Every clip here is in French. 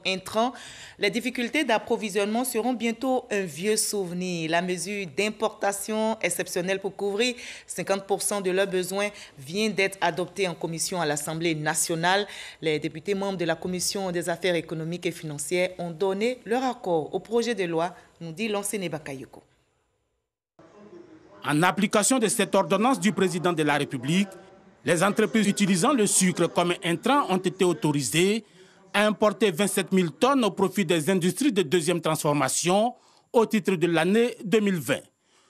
intrants, les difficultés d'approvisionnement seront bientôt un vieux souvenir. La mesure d'importation exceptionnelle pour couvrir 50% de leurs besoins vient d'être adoptée en commission à l'Assemblée nationale. Les députés membres de la Commission des affaires économiques et financières ont donné leur accord au projet de loi, nous dit Lansene Bakayoko. En application de cette ordonnance du président de la République, les entreprises utilisant le sucre comme intrant ont été autorisées à importer 27 000 tonnes au profit des industries de deuxième transformation au titre de l'année 2020,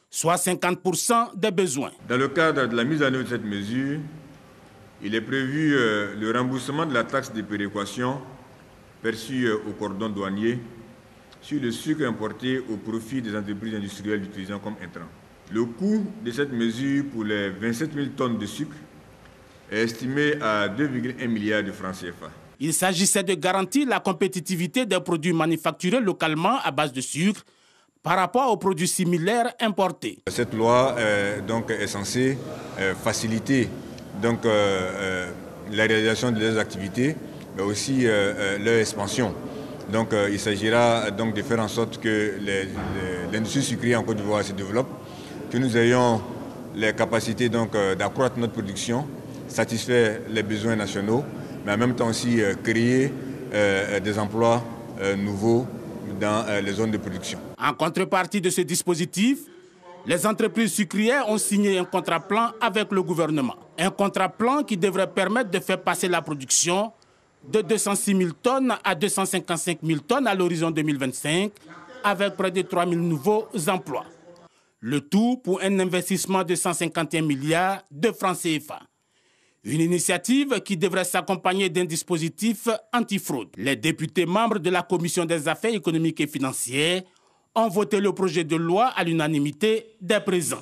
soit 50% des besoins. Dans le cadre de la mise en œuvre de cette mesure, il est prévu le remboursement de la taxe de péréquation perçue au cordon douanier sur le sucre importé au profit des entreprises industrielles l'utilisant comme intrant. Le coût de cette mesure pour les 27 000 tonnes de sucre est estimé à 2,1 milliards de francs CFA. Il s'agissait de garantir la compétitivité des produits manufacturés localement à base de sucre par rapport aux produits similaires importés. Cette loi est censée faciliter la réalisation de leurs activités, mais aussi leur expansion. Il s'agira de faire en sorte que l'industrie sucrière en Côte d'Ivoire se développe, que nous ayons les capacités d'accroître notre production, satisfaire les besoins nationaux, mais en même temps aussi créer des emplois nouveaux dans les zones de production. En contrepartie de ce dispositif, les entreprises sucrières ont signé un contrat-plan avec le gouvernement. Un contrat-plan qui devrait permettre de faire passer la production de 206 000 tonnes à 255 000 tonnes à l'horizon 2025, avec près de 3 000 nouveaux emplois. Le tout pour un investissement de 151 milliards de francs CFA. Une initiative qui devrait s'accompagner d'un dispositif antifraude. Les députés membres de la Commission des affaires économiques et financières ont voté le projet de loi à l'unanimité dès présent.